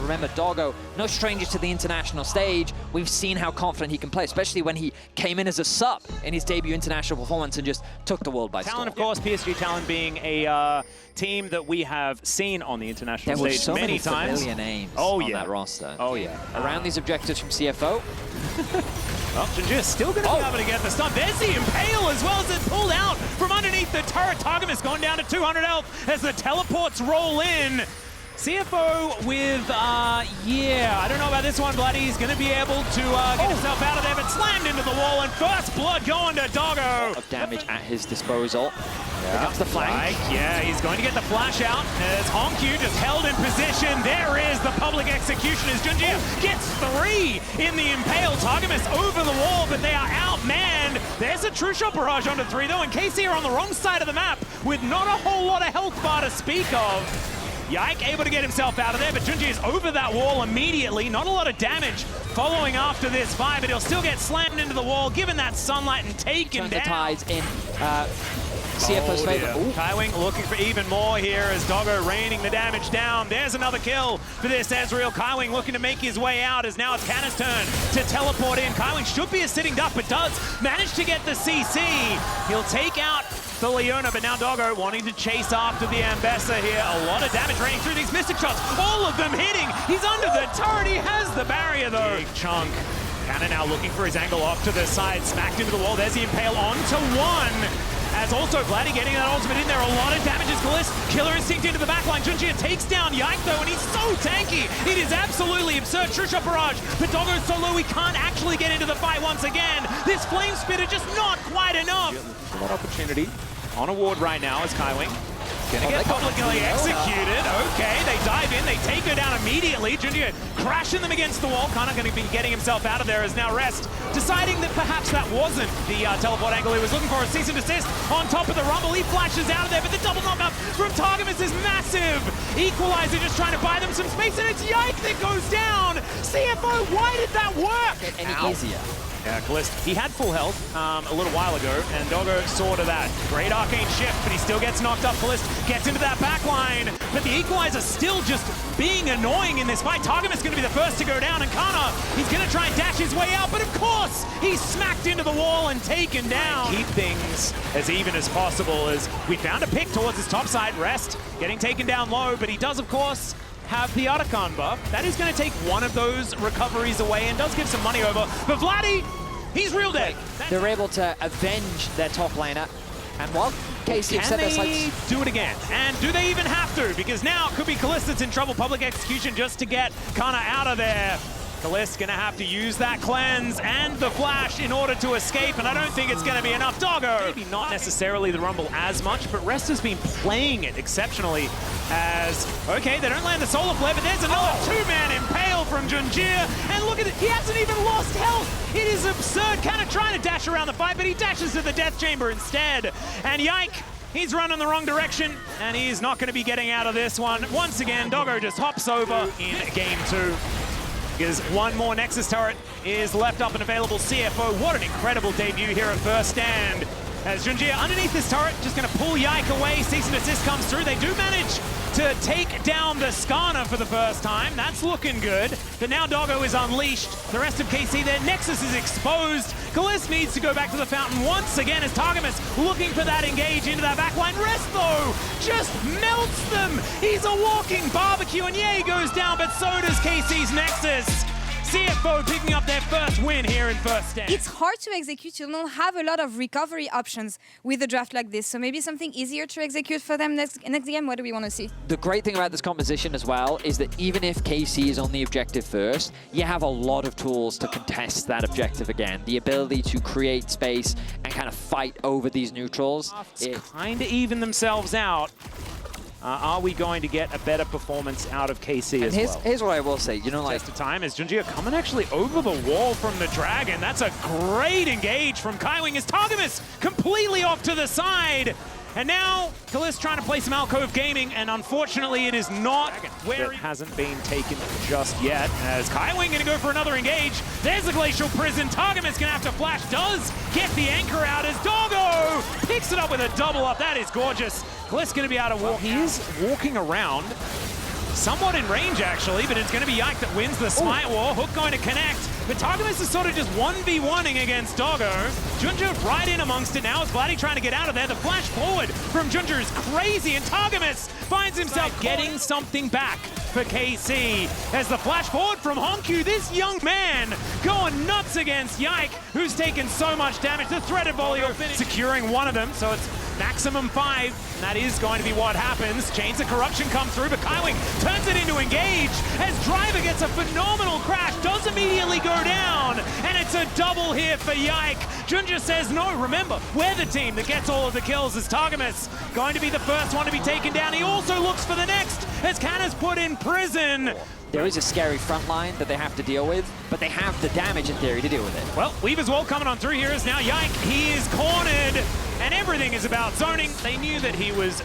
remember, Doggo, no stranger to the international stage. We've seen how confident he can play, especially when he came in as a sub in his debut international performance and just took the world by storm. Talon, of course, PSG Talon being a team that we have seen on the international stage so many times. Familiar names on that roster. Oh, yeah. Around these objectives from CFO. Well, Jinjia still going to be able to get the stun. There's the Impale as well as it pulled out from underneath the turret. Targamas gone down to 200 health as the teleports roll in. CFO with, yeah, I don't know about this one, Bloody. He's going to be able to get himself out of there, but slammed into the wall, and first blood going to Doggo. Of damage at his disposal. Here comes the flank. Yeah, he's going to get the flash out as Honkyu just held in position. There is the public execution as Jinjia gets 3 in the Impale. Targamas over the wall, but they are outmanned. There's a true shot barrage onto 3 though, and KC are on the wrong side of the map with not a whole lot of health bar to speak of. Yike able to get himself out of there, but Junji is over that wall immediately. Not a lot of damage following after this fight, but he'll still get slammed into the wall, given that sunlight and taken down. The tides in CFO's favor. Kaiwing looking for even more here as Doggo raining the damage down. There's another kill for this Ezreal. Kaiwing looking to make his way out as now it's Canna's turn to teleport in. Kaiwing should be a sitting duck, but does manage to get the CC. He'll take out the Leona, but now Doggo wanting to chase after the Ambessa here. A lot of damage raining through these mystic shots. All of them hitting. He's under the turret. He has the barrier though. Big chunk. Canna now looking for his angle off to the side. Smacked into the wall. There's the Impale onto 1. As also Vladdy getting that ultimate in there. A lot of damage as Kalist. Killer Instinct into the backline. Junjia takes down Yike though, and he's so tanky. It is absolutely absurd. True shot barrage, but Doggo's so low he can't actually get into the fight once again. This flame spitter just not quite enough. That opportunity on a ward right now is Kaiwing. Gonna get publicly executed. Okay, they dive in, they take her down immediately. Junjia crashing them against the wall. Kana gonna be getting himself out of there as now Rest deciding that perhaps that wasn't the teleport angle he was looking for. A cease and desist on top of the rumble. He flashes out of there, but the double knockup from Targamas is massive. Equalizer just trying to buy them some space, and it's Yike that goes down. CFO, why did that work? Any easier? Yeah, Kalist, he had full health a little while ago, and Doggo saw to that. Great arcane shift, but he still gets knocked up. Kalist gets into that back line, but the Equalizer still just being annoying in this fight. Targamas going to be the first to go down, and Kana, he's going to try and dash his way out, but of course, he's smacked into the wall and taken down. Keep things as even as possible as we found a pick towards his top side. Rest getting taken down low, but he does, of course, have the Otacon buff. That is going to take one of those recoveries away and does give some money over. But Vladdy, he's real dead. They're able to avenge their top laner. And while KC can they do it again? And do they even have to? Because now it could be Kalist that's in trouble. Public execution just to get Kana out of there. Kalist gonna have to use that cleanse and the flash in order to escape, and I don't think it's gonna be enough. Doggo! Maybe not necessarily the Rumble as much, but Rest has been playing it exceptionally as, okay, they don't land the Solar Flare, but there's another two-man Impale from Junjia, and look at it, he hasn't even lost health! It is absurd, kind of trying to dash around the fight, but he dashes to the Death Chamber instead. And Yike, he's running the wrong direction, and he's not gonna be getting out of this one. Once again, Doggo just hops over in game 2. Because one more Nexus turret is left up and available. CFO, what an incredible debut here at first stand. As Junjia underneath this turret, just gonna pull Yike away. Cease and desist comes through. They do manage to take down the Skarner for the first time. That's looking good. But now Doggo is unleashed. The rest of KC, their Nexus is exposed. Kalist needs to go back to the fountain once again as Targamas looking for that engage into that backline. Rest though, just melts them. He's a walking barbecue, and yeah, he goes down, but so does KC's Nexus. CFO picking up their first win here in first stand. It's hard to execute. You don't have a lot of recovery options with a draft like this. So maybe something easier to execute for them next game. What do we want to see? The great thing about this composition as well is that even if KC is on the objective first, you have a lot of tools to contest that objective again. The ability to create space and kind of fight over these neutrals. Kind of even themselves out. Are we going to get a better performance out of KC as well? Here's what I will say, you know, like... Test of time as Junjia coming actually over the wall from the Dragon. That's a great engage from Kaiwing as Targamas completely off to the side. And now, Kalist trying to play some alcove gaming, and unfortunately it is not where it hasn't been taken just yet. As Kaiwing gonna go for another engage. There's the Glacial Prison. Targamas gonna have to flash, does get the anchor out as Doggo picks it up with a double up. That is gorgeous. Kalist gonna be able to walk. He is walking around somewhat in range, actually, but it's going to be Yike that wins the Smite War. Hook going to connect, but Targamas is sort of just 1v1ing against Doggo. Junja right in amongst it now. Is Vladdy trying to get out of there? The flash forward from Junja is crazy, and Targamas finds himself getting something back for KC. As the flash forward from Honkyu, this young man going nuts against Yike, who's taken so much damage. The threaded volley securing one of them, so it's maximum 5, and that is going to be what happens. Chains of Corruption come through, but Kaiwing turns it into engage as Driver gets a phenomenal crash, does immediately go down, and it's a double here for Yike. Junja says no, remember, we're the team that gets all of the kills as Targamas going to be the first one to be taken down. He also looks for the next as Kanna's put in prison. There is a scary front line that they have to deal with, but they have the damage in theory to deal with it. Well, Weaver's Wall coming on through here is now Yike. He is cornered, and everything is about zoning. They knew that he was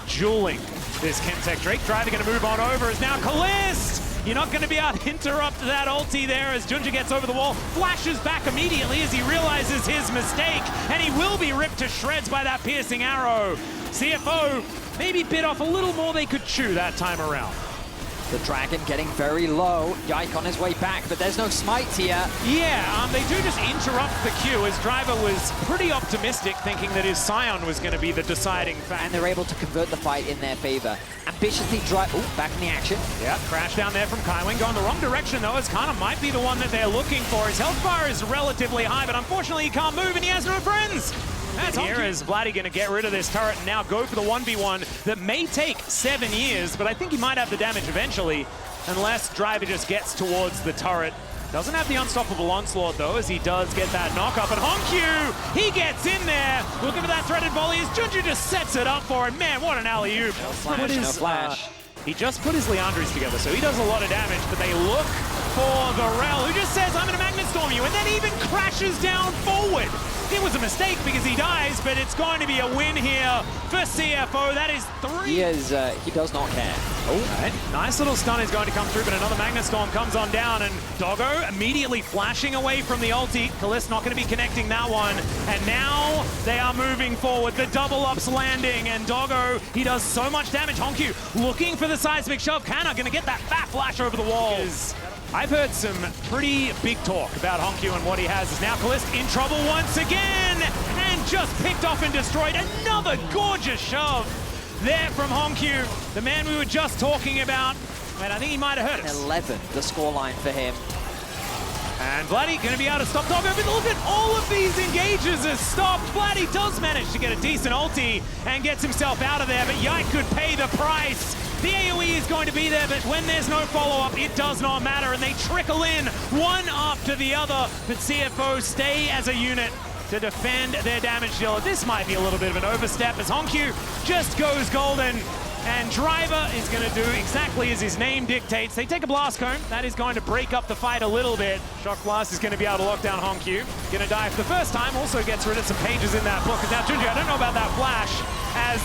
dueling this Chemtech Drake. Driver going to move on over is now Kalist. You're not going to be able to interrupt that ulti there as Junja gets over the wall, flashes back immediately as he realizes his mistake, and he will be ripped to shreds by that piercing arrow. CFO maybe bit off a little more they could chew that time around. The Dragon getting very low. Yike on his way back, but there's no smites here. Yeah, they do just interrupt the queue as Driver was pretty optimistic, thinking that his Scion was going to be the deciding factor. And they're able to convert the fight in their favor. Ambitiously drive. Oh, back in the action. Yeah, crash down there from Kaiwing. Going the wrong direction, though, as Kana might be the one that they're looking for. His health bar is relatively high, but unfortunately he can't move and he has no friends. That's here is Vladdy going to get rid of this turret and now go for the 1v1 that may take 7 years, but I think he might have the damage eventually, unless Driver just gets towards the turret. Doesn't have the unstoppable onslaught, though, as he does get that knock-up. And Honkyu, he gets in there, looking for that threaded volley as Junja just sets it up for him. Man, what an alley-oop. No flash, no flash. He just put his Leandries together, so he does a lot of damage, but they look for the Rel, who just says, I'm going to Magnet Storm you, and then even crashes down forward. It was a mistake because he dies, but it's going to be a win here for CFO. That is 3. He does not care. Oh, right. Nice little stun is going to come through, but another Magnet Storm comes on down, and Doggo immediately flashing away from the ulti. Kalist not going to be connecting that one, and now they are moving forward. The double ups landing, and Doggo, he does so much damage. Honkyu looking for the seismic shove. Kana going to get that fat flash over the wall. I've heard some pretty big talk about Honkyu and what he has. Is now Kalist in trouble once again, and just picked off and destroyed. Another gorgeous shove there from Honkyu, the man we were just talking about. And I think he might have hurt us. 11, the scoreline for him. And Vladdy going to be able to stop Doggo, but look at all of these engages as stopped. Vladdy does manage to get a decent ulti and gets himself out of there, but Yike could pay the price. The AoE is going to be there, but when there's no follow-up, it does not matter, and they trickle in one after the other, but CFO stay as a unit to defend their damage dealer. This might be a little bit of an overstep as Honkyu just goes golden, and Driver is going to do exactly as his name dictates. They take a blast cone. That is going to break up the fight a little bit. Shock Blast is going to be able to lock down Honkyu. Going to die for the first time. Also gets rid of some pages in that book. Now, Junja, I don't know about that flash, as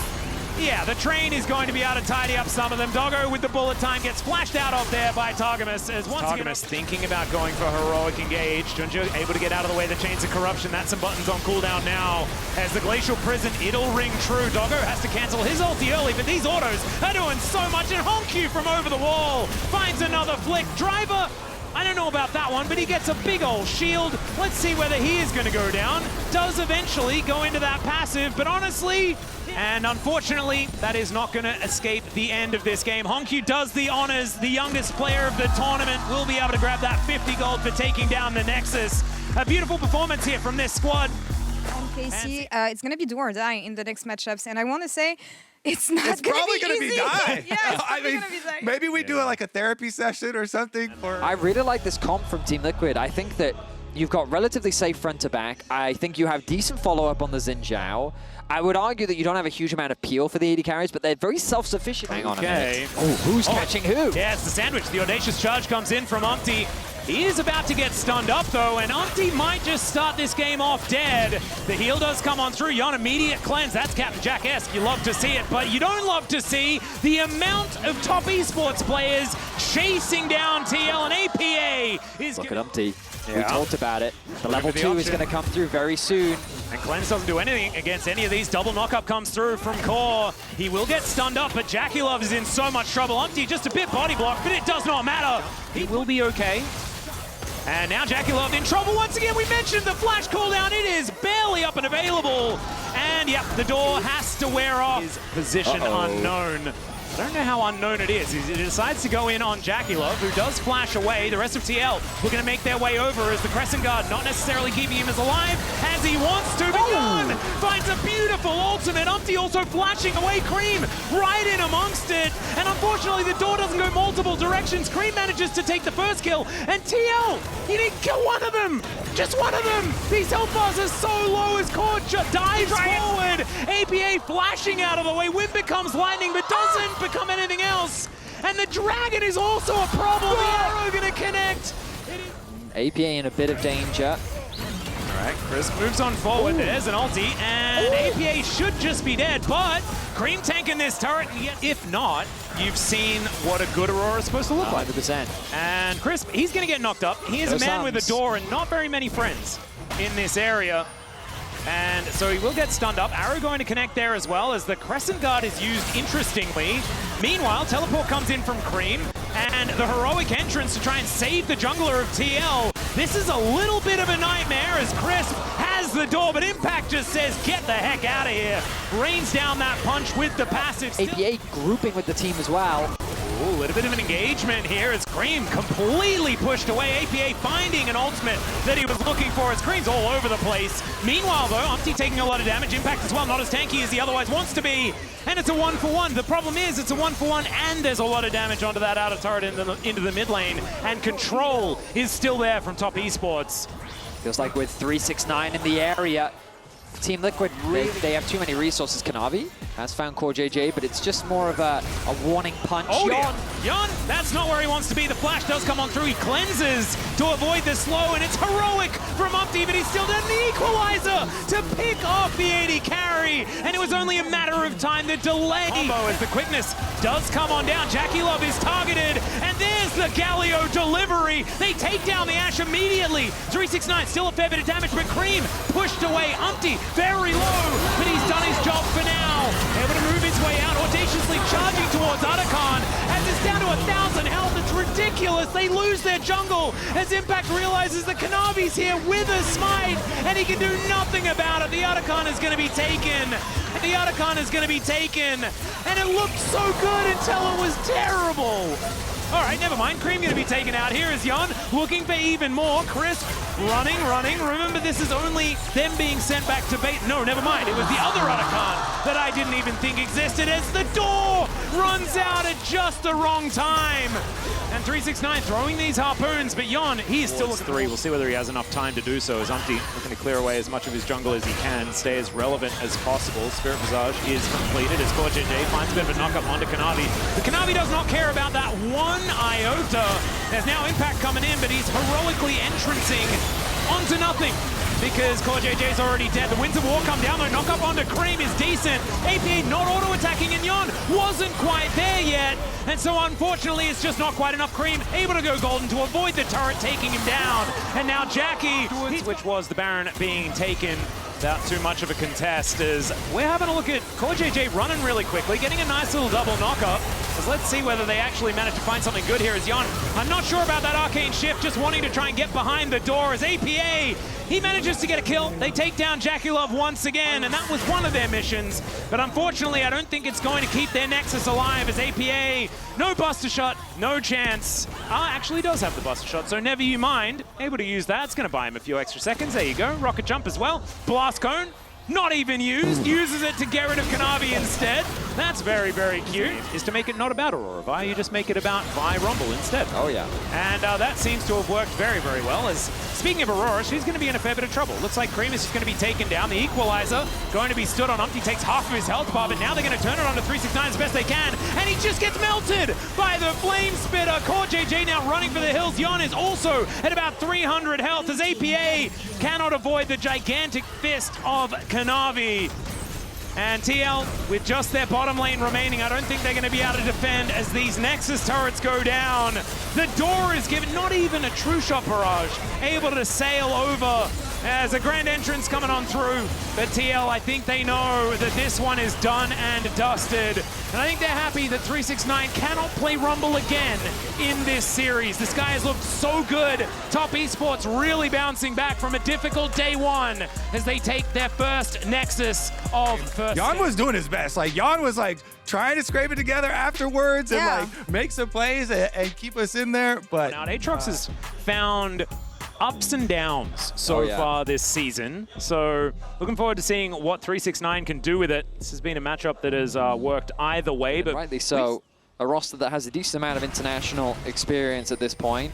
yeah, the train is going to be able to tidy up some of them. Doggo with the bullet time gets flashed out of there by Targamas. As once Targamas thinking about going for heroic engage. Junja able to get out of the way. The Chains of Corruption. That's some buttons on cooldown now. As the Glacial Prison, it'll ring true. Doggo has to cancel his ulti early, but these autos are doing so much. And Honkyu from over the wall finds another flick. Driver, I don't know about that one, but he gets a big old shield. Let's see whether he is going to go down. Does eventually go into that passive, but honestly, and unfortunately, that is not going to escape the end of this game. Honkyu does the honors. The youngest player of the tournament will be able to grab that 50 gold for taking down the Nexus. A beautiful performance here from this squad. And KC, it's going to be do or die in the next matchups, and I want to say, it's not probably going to be die. Yeah, it's probably going to be die. Maybe we do like a therapy session or something. I really like this comp from Team Liquid. I think that you've got relatively safe front to back. I think you have decent follow-up on the Xin Zhao. I would argue that you don't have a huge amount of peel for the AD carries, but they're very self-sufficient. Hang on a minute. Oh, who's catching who? Yeah, it's the sandwich. The audacious charge comes in from Umpty. He is about to get stunned up, though, and Umpty might just start this game off dead. The heal does come on through. Yon immediate cleanse. That's Captain Jack-esque. You love to see it, but you don't love to see the amount of top esports players chasing down TL, and APA is... Look at Umpty. We talked about it. The level 2 is going to come through very soon. And Cleanse doesn't do anything against any of these. Double knockup comes through from Core. He will get stunned up, but Jackie Love is in so much trouble. Umpty just a bit body block, but it does not matter. He will be okay. And now Jackie Love in trouble once again. We mentioned the flash cooldown. It is barely up and available. And yep, the door has to wear off. His position unknown. I don't know how unknown it is. He decides to go in on Jackie Love, who does flash away. The rest of TL looking to make their way over as the Crescent Guard not necessarily keeping him as alive as he wants to. But Yon finds a beautiful ultimate. Umpty also flashing away Cream right in amongst it. And unfortunately, the door doesn't go multiple directions. Cream manages to take the first kill. And TL, he didn't kill one of them. Just one of them. These health bars are so low as Core dives forward. APA flashing out of the way. Wind becomes lightning, but doesn't become anything else. And the Dragon is also a problem. The arrow gonna connect. APA in a bit of danger. All right, Chris moves on forward. There's an ulti, and APA should just be dead, but Cream tanking this turret. If not, you've seen what a good Aurora is supposed to look like. 100%. And Chris, he's gonna get knocked up. He is a man with a door and not very many friends in this area. And so he will get stunned up. Arrow going to connect there as well as the Crescent Guard is used interestingly. Meanwhile, teleport comes in from Cream and the heroic entrance to try and save the jungler of TL. This is a little bit of a nightmare as Crisp has the door, but Impact just says, get the heck out of here. Rains down that punch with the passive. APA grouping with the team as well. Ooh, a little bit of an engagement here as Cream completely pushed away. APA finding an ultimate that he was looking for as Cream's all over the place. Meanwhile, though, Umpty taking a lot of damage. Impact as well, not as tanky as he otherwise wants to be. And it's a 1-for-1. The problem is it's a 1-for-1 and there's a lot of damage onto that outer turret into the mid lane. And control is still there from top Esports. Feels like with 369 in the area, Team Liquid, they have too many resources. Kanavi has found Core JJ, but it's just more of a warning punch. Oh, Yon, that's not where he wants to be. The flash does come on through. He cleanses to avoid the slow, and it's heroic from Umpty, but he's still done the equalizer to pick off the 80 carry, and it was only a matter of time. The delay combo as the quickness does come on down. Jackie Love is targeted, and there's the Galio delivery. They take down the Ashe immediately. 369 still a fair bit of damage, but Cream pushed away. Umpty very low, but he's done his job for now. Able to move his way out, audaciously charging towards Otacon as it's down to 1,000 health. It's ridiculous. They lose their jungle as Impact realizes that Kanavi's here with a smite, and he can do nothing about it. The Otacon is going to be taken. The Otacon is going to be taken, and it looked so good until it was terrible. All right, never mind. Cream going to be taken out. Here is Yon looking for even more. Crisp running. Remember, this is only them being sent back to bait. No, never mind. It was the other Otacon that I didn't even think existed as the door runs out at just the wrong time. And 369 throwing these harpoons, but Yon, he is still looking 3. We'll see whether he has enough time to do so as Umpty looking to clear away as much of his jungle as he can, stay as relevant as possible. Spirit Visage is completed as Core JJ finds a bit of a knockup onto Kanavi. The Kanavi does not care about that one iota. There's now Impact coming in, but he's heroically entrancing onto nothing because Core JJ's already dead. The Winds of War come down, though. Knock up onto Cream is decent. APA not auto-attacking, and Yon wasn't quite there yet. And so, unfortunately, it's just not quite enough. Cream able to go golden to avoid the turret taking him down. And now Jackie, which was the Baron being taken without too much of a contest, as we're having a look at Core JJ running really quickly, getting a nice little double knockup. Let's see whether they actually manage to find something good here as Yon. I'm not sure about that arcane shift, just wanting to try and get behind the door as APA, he manages to get a kill. They take down Jackie Love once again, and that was one of their missions. But unfortunately, I don't think it's going to keep their Nexus alive as APA, no Buster Shot, no chance. Actually does have the Buster Shot, so never you mind. Able to use that. It's going to buy him a few extra seconds. There you go. Rocket Jump as well. Blast Cone. Not even used, uses it to get rid of Kanavi instead. That's very, very cute. Is to make it not about Aurora Vi, you just make it about Vi Rumble instead. Oh yeah. And that seems to have worked very, very well. As speaking of Aurora, she's going to be in a fair bit of trouble. Looks like Cream is just going to be taken down. The Equalizer going to be stood on. Umpty takes half of his health bar, but now they're going to turn it on to 369 as best they can. And he just gets melted by the Flame Spitter. Core JJ now running for the hills. Yon is also at about 300 health as APA cannot avoid the gigantic fist of Kanavi. And TL, with just their bottom lane remaining, I don't think they're going to be able to defend as these Nexus turrets go down. The door is given, not even a true shot barrage, able to sail over as a grand entrance coming on through. But TL, I think they know that this one is done and dusted. And I think they're happy that 369 cannot play Rumble again in this series. This guy has looked so good. Top Esports really bouncing back from a difficult day one as they take their first Nexus of first. Jan was doing his best. Like, Jan was like trying to scrape it together afterwards and like make some plays and keep us in there. But now Aatrox has found ups and downs so far this season. So looking forward to seeing what 369 can do with it. This has been a matchup that has worked either way. But rightly so. A roster that has a decent amount of international experience at this point.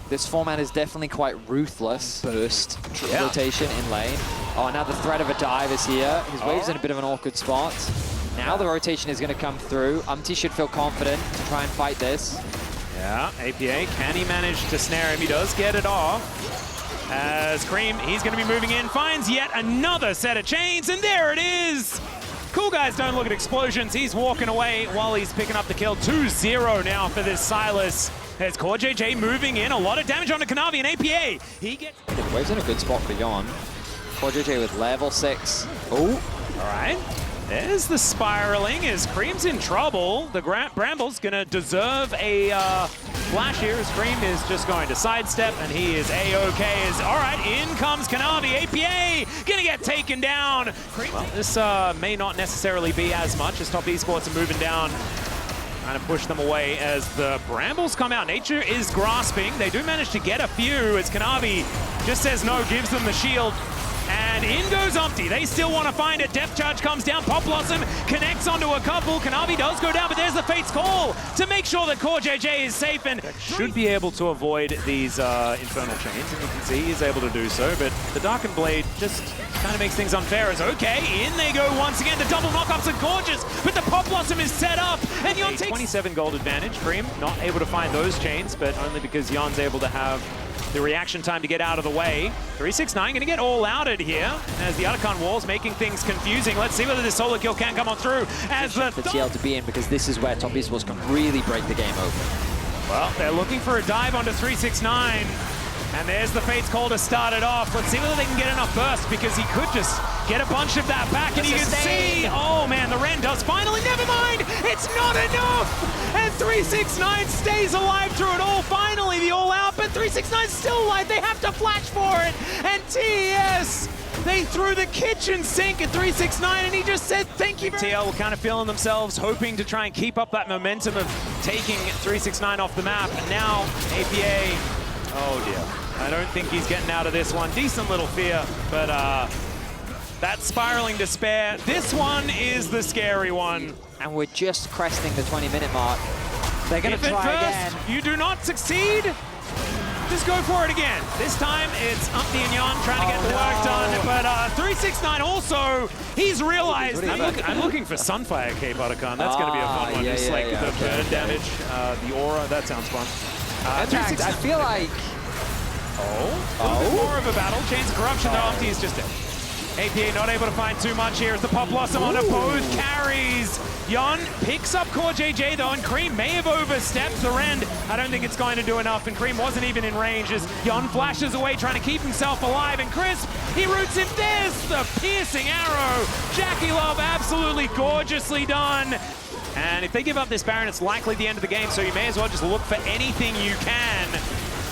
This format is definitely quite ruthless. Burst rotation in lane. Oh, now the threat of a dive is here. His wave's in a bit of an awkward spot. Now the rotation is going to come through. Umti should feel confident to try and fight this. Yeah, APA, can he manage to snare him? He does get it off. As Cream, he's going to be moving in, finds yet another set of chains, and there it is! Cool guys don't look at explosions. He's walking away while he's picking up the kill. 2-0 now for this Silas. There's Core JJ moving in. A lot of damage onto Kanavi and APA. He gets... The wave's in a good spot for Jan. Core JJ with level 6. Oh! All right. There's the spiraling as Cream's in trouble. The Bramble's gonna deserve a flash here as Cream is just going to sidestep and he is A-OK. All right, in comes Kanavi. APA gonna get taken down. Well, this may not necessarily be as much as Top Esports are moving down. Trying to push them away as the Brambles come out. Nature is grasping. They do manage to get a few as Kanavi just says no, gives them the shield. And in goes Umpty. They still want to find it. Depth Charge comes down. Pop Blossom connects onto a couple. Kanavi does go down, but there's the Fate's Call to make sure that Core JJ is safe and should be able to avoid these Infernal Chains. And you can see he's able to do so, but the Darkened Blade just kind of makes things unfair as okay. In they go once again. The double knockups are gorgeous, but the Pop Blossom is set up. And Jan takes 27 gold advantage. Cream not able to find those chains, but only because Jan's able to have the reaction time to get out of the way. 369 gonna get all outed here as the Otacon wall's making things confusing. Let's see whether this solo kill can come on through as the for TL to be in, because this is where Top Esports can really break the game open. Well, they're looking for a dive onto 369. And there's the Fate's Call to start it off. Let's see whether they can get enough burst because he could just get a bunch of that back. And you can see, oh man, the Ren does finally, never mind, it's not enough. And 369 stays alive through it all. Finally, the all out, but 369 still alive. They have to flash for it. And TES, they threw the kitchen sink at 369 and he just said, thank you. TL were kind of feeling themselves, hoping to try and keep up that momentum of taking 369 off the map. And now APA, oh dear. I don't think he's getting out of this one. Decent little fear, but that spiraling despair. This one is the scary one. And we're just cresting the 20-minute mark. They're going to try again. You do not succeed, just go for it again. This time it's Umpty and Jan trying to get the work done, but 369 also, he's realized. I'm looking for Sunfire Cape Otacon. That's going to be a fun one. Just like the burn damage, the aura, that sounds fun. In fact, I feel like... a little bit more of a battle. Chains of Corruption, though, Umpty is just dead. APA not able to find too much here as the Pop Blossom onto both carries. Jan picks up Core JJ though, and Cream may have overstepped the Rend. I don't think it's going to do enough, and Cream wasn't even in range as Jan flashes away trying to keep himself alive, and Crisp, he roots him. There's the piercing arrow. Jackie Love absolutely gorgeously done. And if they give up this Baron, it's likely the end of the game, so you may as well just look for anything you can.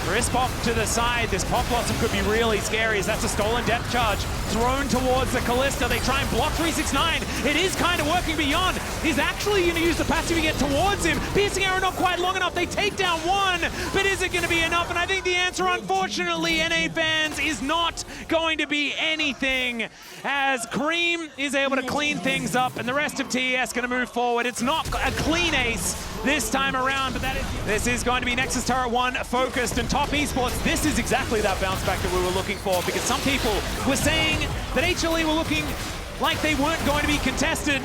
Crisp off to the side. This Pop Blossom could be really scary as that's a stolen depth charge thrown towards the Callista. They try and block 369. It is kind of working beyond. He's actually going to use the passive to get towards him. Piercing arrow not quite long enough. They take down one, but is it going to be enough? And I think the answer, unfortunately, NA fans, is not going to be anything as Cream is able to clean things up and the rest of TES going to move forward. It's not a clean ace this time around, but this is going to be Nexus Turret 1 focused, and Top Esports, this is exactly that bounce back that we were looking for, because some people were saying that HLE were looking like they weren't going to be contested.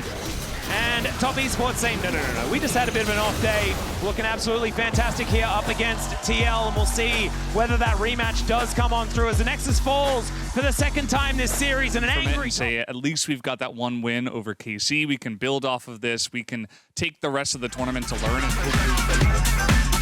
And Top Esports saying, no. We just had a bit of an off day. Looking absolutely fantastic here up against TL, and we'll see whether that rematch does come on through as the Nexus falls for the second time this series. And an angry... say, at least we've got that one win over KC. We can build off of this. We can take the rest of the tournament to learn and hopefully...